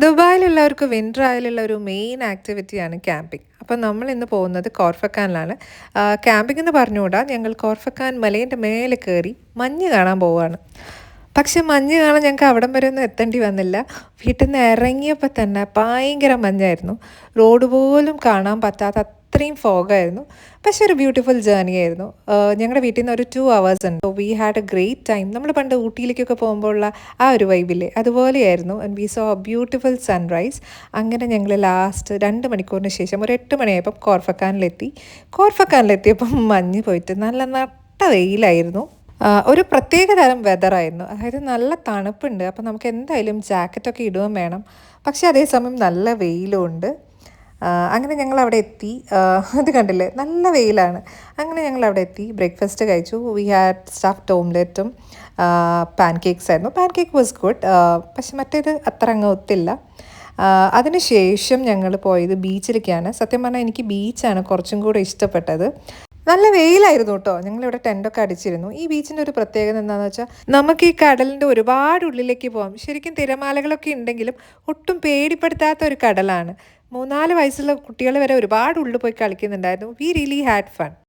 ദുബായിലുള്ളവർക്ക് winter ആയാലുള്ള ഒരു main ആക്ടിവിറ്റിയാണ് camping. അപ്പോൾ നമ്മൾ ഇന്ന് പോകുന്നത് കോർഫക്കാനിലാണ്. ക്യാമ്പിംഗ് എന്ന് പറഞ്ഞുകൂടാ, ഞങ്ങൾ കോർഫക്കാൻ മലേൻ്റെ മേലെ കയറി മഞ്ഞ് കാണാൻ പോവുകയാണ്. പക്ഷെ മഞ്ഞ് കാണാൻ ഞങ്ങൾക്ക് അവിടം വരെ ഒന്നും എത്തേണ്ടി വന്നില്ല. വീട്ടിൽ നിന്ന് ഇറങ്ങിയപ്പോൾ തന്നെ ഭയങ്കര മഞ്ഞായിരുന്നു. റോഡ് പോലും കാണാൻ പറ്റാത്ത അത്രയും ഫോഗായിരുന്നു. പക്ഷെ ഒരു ബ്യൂട്ടിഫുൾ ജേർണി ആയിരുന്നു. ഞങ്ങളുടെ വീട്ടിൽ നിന്ന് ഒരു 2 hours ഉണ്ട്. We had a great time. നമ്മൾ പണ്ട് ഊട്ടിയിലേക്കൊക്കെ പോകുമ്പോഴുള്ള ആ ഒരു വൈബില്ലേ, അതുപോലെയായിരുന്നു. And we saw beautiful sunrise. അങ്ങനെ ഞങ്ങൾ ലാസ്റ്റ് 2 മണിക്കൂറിന് ശേഷം ഒരു 8 മണിയായപ്പം കോർഫക്കാനിലെത്തി. കോർഫക്കാനിലെത്തിയപ്പം മഞ്ഞ് പോയിട്ട് നല്ല നട്ട വെയിലായിരുന്നു. ഒരു പ്രത്യേക തരം വെതറായിരുന്നു. അതായത് നല്ല തണുപ്പുണ്ട്. അപ്പോൾ നമുക്ക് എന്തായാലും ജാക്കറ്റൊക്കെ ഇടുകയും വേണം. പക്ഷേ അതേസമയം നല്ല വെയിലും ഉണ്ട്. അങ്ങനെ ഞങ്ങൾ അവിടെ എത്തി. അത് കണ്ടില്ലേ, നല്ല വെയിലാണ്. അങ്ങനെ ഞങ്ങൾ അവിടെ എത്തി, ബ്രേക്ക്ഫാസ്റ്റ് കഴിച്ചു. വി ഹാഡ് സ്റ്റഫ്ഡ് ഓംലെറ്റും പാൻ കേക്ക്സ് ആയിരുന്നു. Pancake was good. പക്ഷെ മറ്റേത് അത്ര അങ്ങ് ഒത്തില്ല. അതിനുശേഷം ഞങ്ങൾ പോയത് ബീച്ചിലേക്കാണ്. സത്യം പറഞ്ഞാൽ എനിക്ക് ബീച്ചാണ് കുറച്ചും കൂടെ ഇഷ്ടപ്പെട്ടത്. നല്ല വെയിലായിരുന്നു കേട്ടോ. ഞങ്ങളിവിടെ ടെൻ്റൊക്കെ അടിച്ചിരുന്നു. ഈ ബീച്ചിൻ്റെ ഒരു പ്രത്യേകത എന്താണെന്ന് വെച്ചാൽ, നമുക്ക് ഈ കടലിൻ്റെ ഒരുപാട് ഉള്ളിലേക്ക് പോകാം. ശരിക്കും തിരമാലകളൊക്കെ ഉണ്ടെങ്കിലും ഒട്ടും പേടിപ്പെടുത്താത്ത ഒരു കടലാണ്. 3-4 വയസ്സുള്ള കുട്ടികൾ വരെ ഒരുപാട് ഉള്ളിൽ പോയി കളിക്കുന്നുണ്ടായിരുന്നു. We really had fun.